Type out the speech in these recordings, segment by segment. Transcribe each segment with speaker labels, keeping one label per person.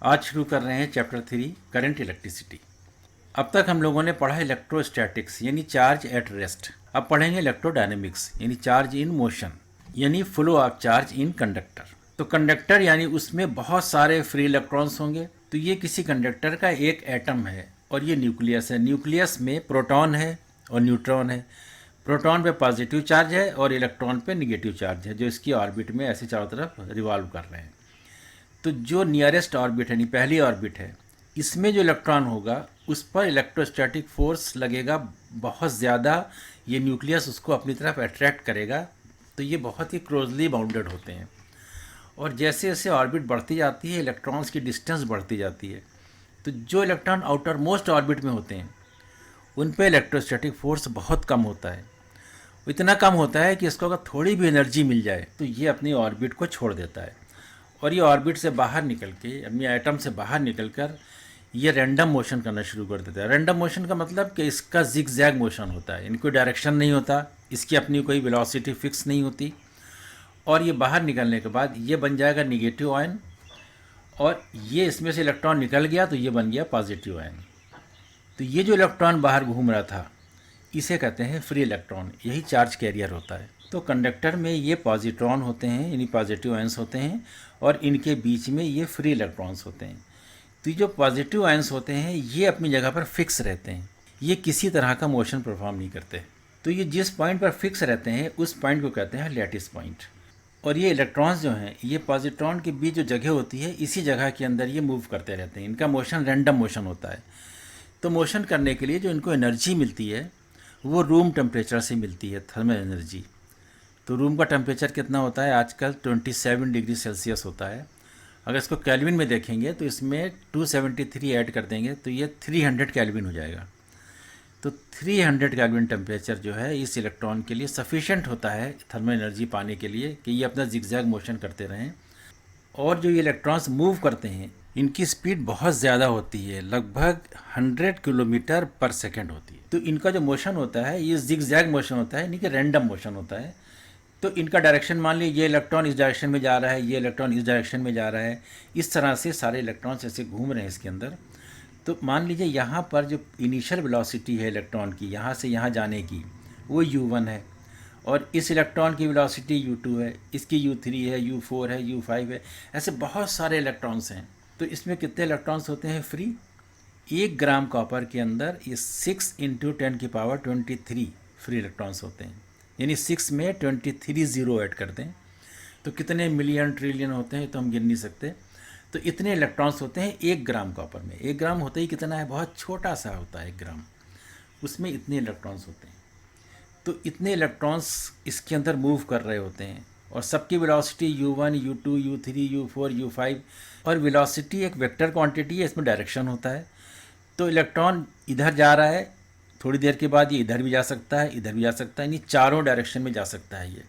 Speaker 1: आज शुरू कर रहे हैं चैप्टर 3 करंट इलेक्ट्रिसिटी। अब तक हम लोगों ने पढ़ा इलेक्ट्रोस्टैटिक्स यानी चार्ज एट रेस्ट। अब पढ़ेंगे इलेक्ट्रोडायनेमिक्स यानी चार्ज इन मोशन यानी flow of charge in conductor. तो कंडक्टर यानी उसमें बहुत सारे फ्री इलेक्ट्रॉन्स होंगे। तो ये किसी कंडक्टर का एक एटम है और ये न्यूक्लियस है। न्यूक्लियस में प्रोटॉन है और न्यूट्रॉन है। प्रोटॉन पे पॉजिटिव चार्ज है और इलेक्ट्रॉन पे निगेटिव चार्ज है जो इसकी ऑर्बिट में ऐसे चारों तरफ रिवॉल्व कर रहे हैं। तो जो नियरेस्ट ऑर्बिट है, यानी पहली ऑर्बिट है, इसमें जो इलेक्ट्रॉन होगा उस पर इलेक्ट्रोस्टैटिक फोर्स लगेगा बहुत ज़्यादा। ये न्यूक्लियस उसको अपनी तरफ अट्रैक्ट करेगा। तो ये बहुत ही क्लोजली बाउंडेड होते हैं और जैसे जैसे ऑर्बिट बढ़ती जाती है इलेक्ट्रॉन्स की डिस्टेंस बढ़ती जाती है। तो जो इलेक्ट्रॉन आउटर मोस्ट ऑर्बिट में होते हैं उन पे इलेक्ट्रोस्टैटिक फोर्स बहुत कम होता है। इतना कम होता है कि इसको अगर थोड़ी भी एनर्जी मिल जाए तो ये अपनी ऑर्बिट को छोड़ देता है और ये ऑर्बिट से बाहर निकल के अपनी एटम से बाहर निकल कर ये रैंडम मोशन करना शुरू कर देता है। रैंडम मोशन का मतलब कि इसका जिग जैग मोशन होता है, यानी कोई डायरेक्शन नहीं होता, इसकी अपनी कोई वेलोसिटी फिक्स नहीं होती। और ये बाहर निकलने के बाद ये बन जाएगा निगेटिव आयन और ये इसमें से इलेक्ट्रॉन निकल गया तो ये बन गया पॉजिटिव आयन। तो ये जो इलेक्ट्रॉन बाहर घूम रहा था इसे कहते हैं फ्री इलेक्ट्रॉन, यही चार्ज कैरियर होता है। तो कंडक्टर में ये पॉजिट्रॉन होते हैं यानी पॉजिटिव आयंस होते हैं और इनके बीच में ये फ्री इलेक्ट्रॉन्स होते हैं। तो ये जो पॉजिटिव आयंस होते हैं ये अपनी जगह पर फिक्स रहते हैं, ये किसी तरह का मोशन परफॉर्म नहीं करते। तो ये जिस पॉइंट पर फिक्स रहते हैं उस पॉइंट को कहते हैं लैटिस पॉइंट। और ये इलेक्ट्रॉन्स जो हैं ये पॉजिट्रॉन के बीच जो जगह होती है इसी जगह के अंदर ये मूव करते रहते हैं। इनका मोशन रैंडम मोशन होता है। तो मोशन करने के लिए जो इनको एनर्जी मिलती है वो रूम टेम्परेचर से मिलती है, थर्मल एनर्जी। तो रूम का टेम्परेचर कितना होता है आजकल 27 डिग्री सेल्सियस होता है। अगर इसको कैल्विन में देखेंगे तो इसमें 273 ऐड कर देंगे तो ये 300 कैल्विन हो जाएगा। तो 300 कैल्विन टेम्परेचर जो है इस इलेक्ट्रॉन के लिए सफिशेंट होता है थर्मल एनर्जी पाने के लिए कि ये अपना जिगजैग मोशन करते रहें। और जो ये इलेक्ट्रॉन्स मूव करते हैं इनकी स्पीड बहुत ज़्यादा होती है, लगभग 100 किलोमीटर पर सेकेंड होती है। तो इनका जो मोशन होता है ये जिगजैग मोशन होता है, यानी कि रैंडम मोशन होता है। तो इनका डायरेक्शन मान लीजिए ये इलेक्ट्रॉन इस डायरेक्शन में जा रहा है, ये इलेक्ट्रॉन इस डायरेक्शन में जा रहा है, इस तरह से सारे इलेक्ट्रॉन्स ऐसे घूम रहे हैं इसके अंदर। तो मान लीजिए यहाँ पर जो इनिशियल वेलोसिटी है इलेक्ट्रॉन की यहाँ से यहाँ जाने की वो u1 है और इस इलेक्ट्रॉन की वेलोसिटी u2 है, इसकी u3 है, u4 है, u5 है। ऐसे बहुत सारे इलेक्ट्रॉन्स हैं। तो इसमें कितने इलेक्ट्रॉन्स होते हैं फ्री? 1 ग्राम कॉपर के अंदर ये 6 × 10⁻23 फ्री इलेक्ट्रॉन्स होते हैं, यानी 6 में 23 ज़ीरो ऐड कर दें तो कितने मिलियन ट्रिलियन होते हैं तो हम गिन नहीं सकते। तो इतने इलेक्ट्रॉन्स होते हैं 1 ग्राम कॉपर में। 1 ग्राम होता ही कितना है, बहुत छोटा सा होता है 1 ग्राम, उसमें इतने इलेक्ट्रॉन्स होते हैं। तो इतने इलेक्ट्रॉन्स इसके अंदर मूव कर रहे होते हैं और सबकी velocity u1, u2, u3, u4, u5। और वेलोसिटी एक वेक्टर क्वांटिटी है, इसमें डायरेक्शन होता है। तो इलेक्ट्रॉन इधर जा रहा है, थोड़ी देर के बाद ये इधर भी जा सकता है, इधर भी जा सकता है, यानी चारों डायरेक्शन में जा सकता है ये।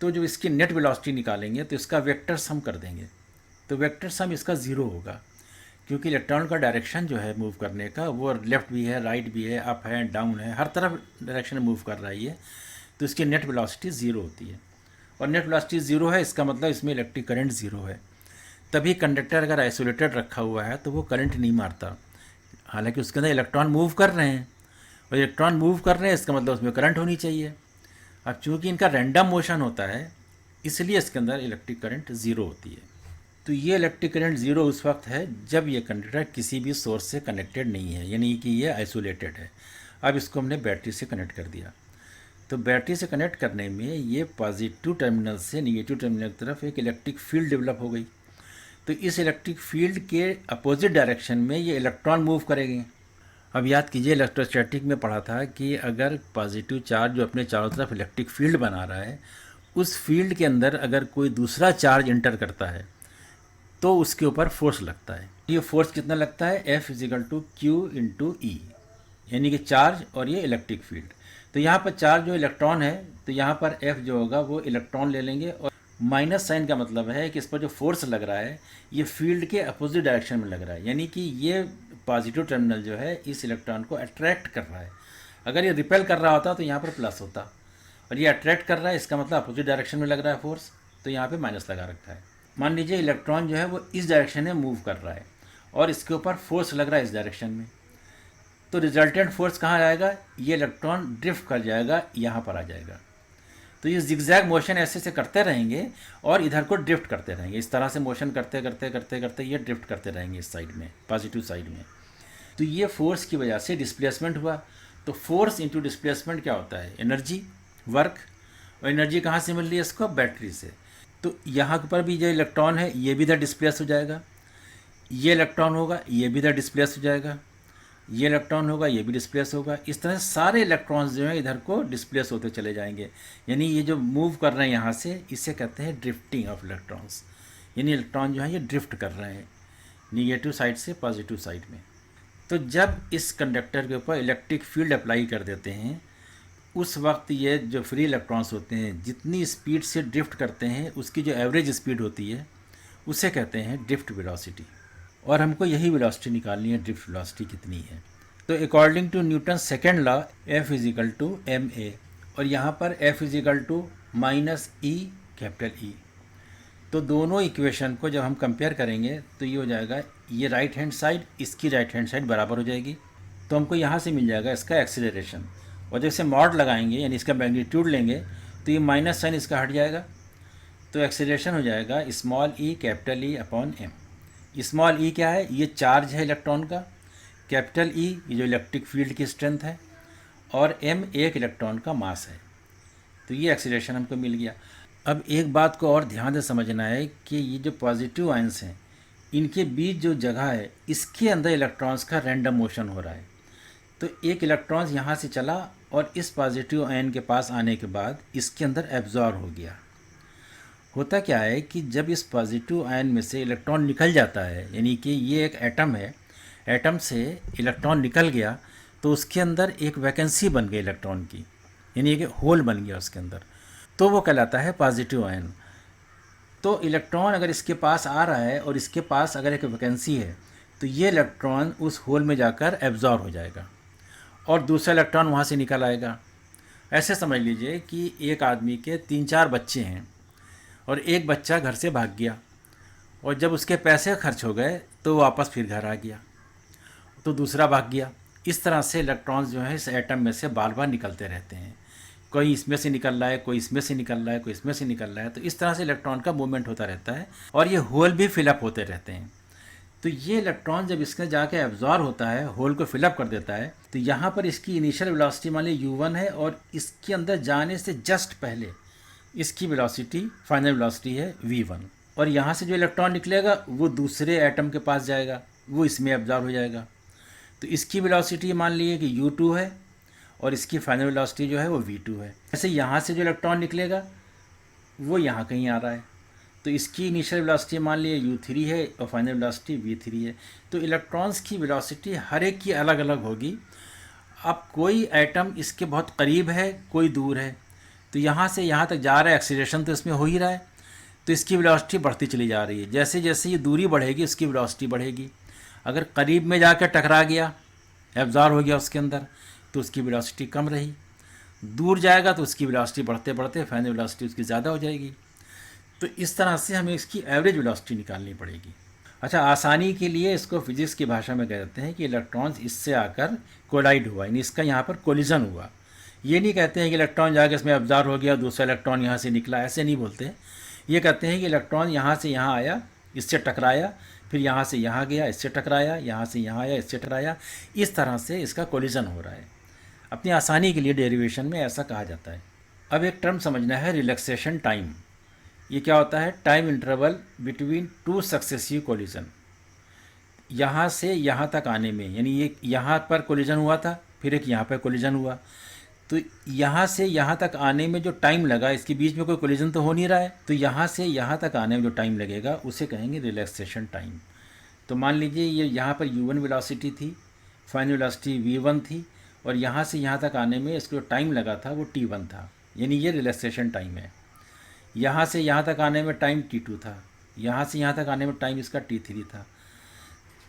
Speaker 1: तो जो इसकी नेट वेलोसिटी निकालेंगे तो इसका वेक्टर सम कर देंगे तो वेक्टर सम इसका ज़ीरो होगा, क्योंकि इलेक्ट्रॉन का डायरेक्शन जो है मूव करने का वो लेफ़्ट भी है, राइट भी है, अप है, डाउन है, हर तरफ डायरेक्शन में मूव कर रहा है ये। तो इसकी नेट वेलोसिटी ज़ीरो होती है और नेट वेलोसिटी ज़ीरो है इसका मतलब इसमें इलेक्ट्रिक करंट ज़ीरो है। तभी कंडक्टर अगर आइसोलेटेड रखा हुआ है तो वो करंट नहीं मारता, हालांकि उसके अंदर इलेक्ट्रॉन मूव कर रहे हैं और इलेक्ट्रॉन मूव कर रहे हैं इसका मतलब उसमें करंट होनी चाहिए। अब चूँकि इनका रैंडम मोशन होता है इसलिए इसके अंदर इलेक्ट्रिक करंट ज़ीरो होती है। तो ये इलेक्ट्रिक करंट ज़ीरो उस वक्त है जब ये कंडक्टर किसी भी सोर्स से कनेक्टेड नहीं है, यानी कि ये आइसोलेटेड है। अब इसको हमने बैटरी से कनेक्ट कर दिया तो बैटरी से कनेक्ट करने में ये पॉजिटिव टर्मिनल से निगेटिव टर्मिनल की तरफ एक इलेक्ट्रिक फील्ड डेवलप हो गई। तो इस इलेक्ट्रिक फील्ड के अपोजिट डायरेक्शन में ये इलेक्ट्रॉन मूव करेंगे। अब याद कीजिए इलेक्ट्रोस्टैटिक में पढ़ा था कि अगर पॉजिटिव चार्ज जो अपने चारों तरफ इलेक्ट्रिक फील्ड बना रहा है उस फील्ड के अंदर अगर कोई दूसरा चार्ज इंटर करता है तो उसके ऊपर फोर्स लगता है। ये फोर्स कितना लगता है? F = Q × E, यानी कि चार्ज और ये इलेक्ट्रिक फील्ड। तो यहाँ पर चार्ज जो इलेक्ट्रॉन है तो यहाँ पर F जो होगा वो इलेक्ट्रॉन ले लेंगे और माइनस साइन का मतलब है कि इस पर जो फोर्स लग रहा है ये फील्ड के अपोजिट डायरेक्शन में लग रहा है, यानी कि ये पॉजिटिव टर्मिनल जो है इस इलेक्ट्रॉन को अट्रैक्ट कर रहा है। अगर ये रिपेल कर रहा होता तो यहाँ पर प्लस होता और ये अट्रैक्ट कर रहा है इसका मतलब अपोजिट डायरेक्शन में लग रहा है फोर्स, तो यहाँ पे माइनस लगा रखा है। मान लीजिए इलेक्ट्रॉन जो है वो इस डायरेक्शन में मूव कर रहा है और इसके ऊपर फोर्स लग रहा है इस डायरेक्शन में, तो रिजल्टेंट फोर्स कहाँ जाएगा, ये इलेक्ट्रॉन ड्रिफ्ट कर जाएगा, यहाँ पर आ जाएगा। तो ये जिगजैग मोशन ऐसे से करते रहेंगे और इधर को ड्रिफ्ट करते रहेंगे, इस तरह से मोशन करते करते करते करते ये ड्रिफ्ट करते रहेंगे इस साइड में, पॉजिटिव साइड में। तो ये फोर्स की वजह से डिस्प्लेसमेंट हुआ। तो फोर्स इंटू डिस्प्लेसमेंट क्या होता है, एनर्जी, वर्क। और एनर्जी कहाँ से मिल रही है इसको, बैटरी से। तो यहाँ पर भी जो इलेक्ट्रॉन है ये भी इधर डिस्प्लेस हो जाएगा, ये इलेक्ट्रॉन होगा ये भी इधर डिस्प्लेस हो जाएगा, ये इलेक्ट्रॉन होगा ये भी डिस्प्लेस होगा। इस तरह से सारे इलेक्ट्रॉन्स जो हैं इधर को डिस्प्लेस होते चले जाएंगे। यानी ये जो मूव कर रहे हैं यहाँ से, इसे कहते हैं ड्रिफ्टिंग ऑफ इलेक्ट्रॉन्स। यानी इलेक्ट्रॉन जो है ये ड्रिफ्ट कर रहे हैं निगेटिव साइड से पॉजिटिव साइड में। तो जब इस कंडक्टर के ऊपर इलेक्ट्रिक फील्ड अप्लाई कर देते हैं, उस वक्त ये जो फ्री इलेक्ट्रॉन्स होते हैं जितनी स्पीड से ड्रिफ्ट करते हैं उसकी जो एवरेज स्पीड होती है उसे कहते हैं ड्रिफ्ट वेलोसिटी। और हमको यही वेलोसिटी निकालनी है, ड्रिफ्ट वेलोसिटी कितनी है। तो according to Newton second law F equal to ma, और यहाँ पर F equal to minus e capital E. तो दोनों इक्वेशन को जब हम कंपेयर करेंगे तो ये हो जाएगा, ये राइट हैंड साइड इसकी राइट हैंड साइड बराबर हो जाएगी। तो हमको यहाँ से मिल जाएगा इसका एक्सीलरेशन, और जब इसे मॉड लगाएंगे यानी इसका मैग्नीट्यूड लेंगे तो ये माइनस साइन इसका हट जाएगा। तो एक्सीलरेशन हो जाएगा small E capital E upon M. Small E क्या है, ये चार्ज है इलेक्ट्रॉन का, कैपिटल ई ये जो इलेक्ट्रिक फील्ड की स्ट्रेंथ है, और एम एक इलेक्ट्रॉन का मास है। तो ये एक्सीलरेशन हमको मिल गया। अब एक बात को और ध्यान से समझना है कि ये जो पॉजिटिव आयंस हैं इनके बीच जो जगह है इसके अंदर इलेक्ट्रॉन्स का रैंडम मोशन हो रहा है। तो एक इलेक्ट्रॉन्स यहाँ से चला और इस पॉजिटिव आयन के पास आने के बाद इसके अंदर एब्जॉर्ब हो गया। होता क्या है कि जब इस पॉजिटिव आयन में से इलेक्ट्रॉन निकल जाता है, यानी कि ये एक एटम है, एटम से इलेक्ट्रॉन निकल गया तो उसके अंदर एक वैकेंसी बन गई इलेक्ट्रॉन की, यानी एक होल बन गया उसके अंदर, तो वो कहलाता है पॉजिटिव आयन। तो इलेक्ट्रॉन अगर इसके पास आ रहा है और इसके पास अगर एक वैकेंसी है तो ये इलेक्ट्रॉन उस होल में जाकर एब्जॉर्ब हो जाएगा और दूसरा इलेक्ट्रॉन वहाँ से निकल आएगा। ऐसे समझ लीजिए कि एक आदमी के 3-4 बच्चे हैं और एक बच्चा घर से भाग गया, और जब उसके पैसे खर्च हो गए तो वापस फिर घर आ गया, तो दूसरा भाग गया। इस तरह से इलेक्ट्रॉन्स जो है इस एटम में से बार बार निकलते रहते हैं, कोई इसमें से निकल रहा है, कोई इसमें से निकल रहा है, कोई इसमें से निकल रहा है। तो इस तरह से इलेक्ट्रॉन का मूवमेंट होता रहता है और ये होल भी फिलअप होते रहते हैं। तो ये इलेक्ट्रॉन जब इसके जाके एब्जॉर्ब होता है, होल को फिलअप कर देता है, तो यहाँ पर इसकी इनिशियल वेलोसिटी मान ली u1 है, और इसके अंदर जाने से जस्ट पहले इसकी वेलोसिटी फाइनल वेलोसिटी है v1। और यहाँ से जो इलेक्ट्रॉन निकलेगा वो दूसरे एटम के पास जाएगा, वो इसमें एब्जॉर्ब हो जाएगा। तो इसकी वेलोसिटी मान लीजिए कि u2 है और इसकी फाइनल वेलोसिटी जो है वो v2 है। ऐसे यहाँ से जो इलेक्ट्रॉन निकलेगा वो यहाँ कहीं आ रहा है, तो इसकी इनिशियल वेलोसिटी मान लिए u3 है और फाइनल वेलोसिटी v3 है। तो इलेक्ट्रॉन्स की वेलोसिटी हर एक की अलग अलग होगी। अब कोई एटम इसके बहुत करीब है, कोई दूर है, तो यहाँ से यहाँ तक जा रहा है, एक्सीलरेशन तो इसमें हो ही रहा है, तो इसकी वेलोसिटी बढ़ती चली जा रही है। जैसे जैसे ये दूरी बढ़ेगी उसकी वेलोसिटी बढ़ेगी। अगर करीब में जाकर टकरा गया, एब्जॉर्ब हो गया उसके अंदर, तो उसकी वेलोसिटी कम रही। दूर जाएगा तो उसकी वेलोसिटी बढ़ते बढ़ते फाइनल वेलोसिटी उसकी ज़्यादा हो जाएगी। तो इस तरह से हमें इसकी एवरेज वेलोसिटी निकालनी पड़ेगी। अच्छा, आसानी के लिए इसको फिजिक्स की भाषा में कहते हैं कि इलेक्ट्रॉन्स इससे आकर कोलाइड हुआ, यानी इसका यहाँ पर कोलिजन हुआ। ये नहीं कहते हैं कि इलेक्ट्रॉन जाकर इसमें एब्जॉर्ब हो गया, दूसरा इलेक्ट्रॉन यहाँ से निकला, ऐसे नहीं बोलते। ये कहते हैं कि इलेक्ट्रॉन यहाँ से यहाँ आया, इससे टकराया, फिर यहाँ से यहाँ गया, इससे टकराया, यहाँ से यहाँ आया, इससे टकराया। इस तरह से इसका कोलिजन हो रहा है। अपनी आसानी के लिए डेरिवेशन में ऐसा कहा जाता है। अब एक टर्म समझना है, रिलैक्सेशन टाइम। ये क्या होता है, time interval between two successive collision. यहाँ से यहाँ तक आने में, यानी ये यहाँ पर कोलिजन हुआ था, फिर एक यहाँ पर कोलिजन हुआ, तो यहाँ से यहाँ तक आने में जो टाइम लगा, इसके बीच में कोई कोलिजन तो हो नहीं रहा है, तो यहाँ से यहाँ तक आने में जो टाइम लगेगा उसे कहेंगे रिलैक्सेशन टाइम। तो मान लीजिए ये यहाँ पर u1 वेलोसिटी थी, फाइनल वेलोसिटी v1 थी, और यहाँ से यहाँ तक आने में इसको जो टाइम लगा था वो t1 था, यानी ये रिलैक्सेशन टाइम है। यहाँ से यहाँ तक आने में टाइम t2 था, यहाँ से यहाँ तक आने में टाइम इसका t3 था।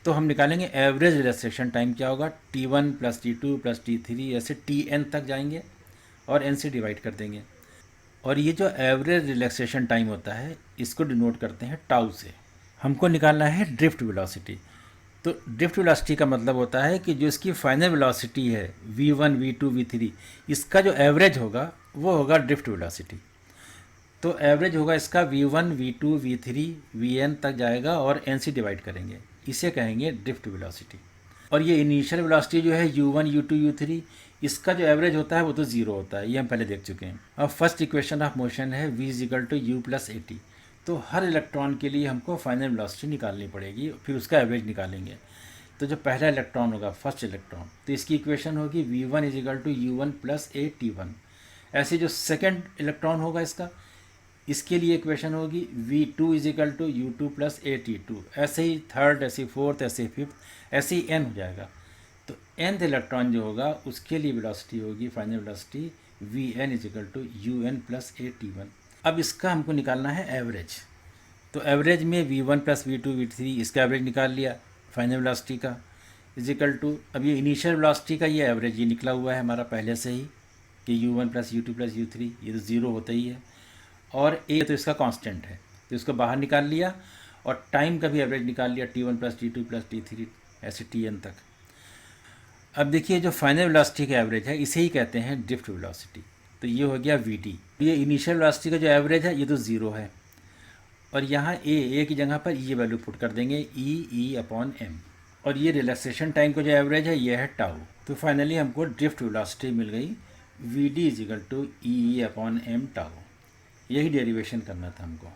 Speaker 1: तो हम निकालेंगे एवरेज रिलैक्सेशन टाइम क्या होगा, t1 + t2 + t3 ऐसे tn तक जाएंगे और n से डिवाइड कर देंगे। और ये जो एवरेज रिलैक्सेशन टाइम होता है इसको डिनोट करते हैं टाउ से। हमको निकालना है ड्रिफ्ट वेलोसिटी। तो ड्रिफ्ट वेलोसिटी का मतलब होता है कि जो इसकी फाइनल वेलोसिटी है v1 v2 v3, इसका जो एवरेज होगा वो होगा ड्रिफ्ट वेलोसिटी। तो एवरेज होगा इसका v1 v2 v3 vn तक जाएगा और n से डिवाइड करेंगे, इसे कहेंगे ड्रिफ्ट वेलोसिटी। और ये इनिशियल वेलोसिटी जो है u1 u2 u3, इसका जो एवरेज होता है वो तो ज़ीरो होता है, ये हम पहले देख चुके हैं। अब फर्स्ट इक्वेशन ऑफ मोशन है v equal to u plus a t. तो हर इलेक्ट्रॉन के लिए हमको फाइनल वेलोसिटी निकालनी पड़ेगी, फिर उसका एवरेज निकालेंगे। तो जो पहला इलेक्ट्रॉन होगा फर्स्ट इलेक्ट्रॉन, तो इसकी इक्वेशन होगी v1 equal to u1 plus a t one. ऐसे जो सेकेंड इलेक्ट्रॉन होगा इसके लिए इक्वेशन होगी v2 equal to u2 plus a t two. ऐसे ही थर्ड, ऐसे ही फोर्थ, ऐसे ही फिफ्थ, ऐसे ही n हो जाएगा। तो nth इलेक्ट्रॉन जो होगा उसके लिए वेलोसिटी होगी final velocity vn equal to un plus a t one. अब इसका हमको निकालना है एवरेज। तो एवरेज में v1 प्लस v2 v3 इसका एवरेज निकाल लिया फाइनल वेलोसिटी का, इजिकल टू अब ये इनिशियल वेलोसिटी का ये एवरेज ये निकला हुआ है हमारा पहले से ही कि u1 plus u2 plus u3, ये तो ज़ीरो होता ही है, और ए तो इसका कांस्टेंट है तो इसको बाहर निकाल लिया, और टाइम का भी एवरेज निकाल लिया t1 plus t2 plus t3 ऐसे tn तक। अब देखिए जो फाइनल वेलोसिटी का एवरेज है इसे ही कहते हैं ड्रिफ्ट वेलोसिटी। तो ये हो गया vt। ये इनिशियल वेलोसिटी का जो एवरेज है ये तो ज़ीरो है, और यहाँ ए की जगह पर ये वैल्यू पुट कर देंगे ई अपॉन एम, और ये रिलैक्सेशन टाइम का जो एवरेज है ये है टाउ। तो फाइनली हमको ड्रिफ्ट वेलोसिटी मिल गई v d equal to e upon m tau. यही डेरिवेशन करना था हमको।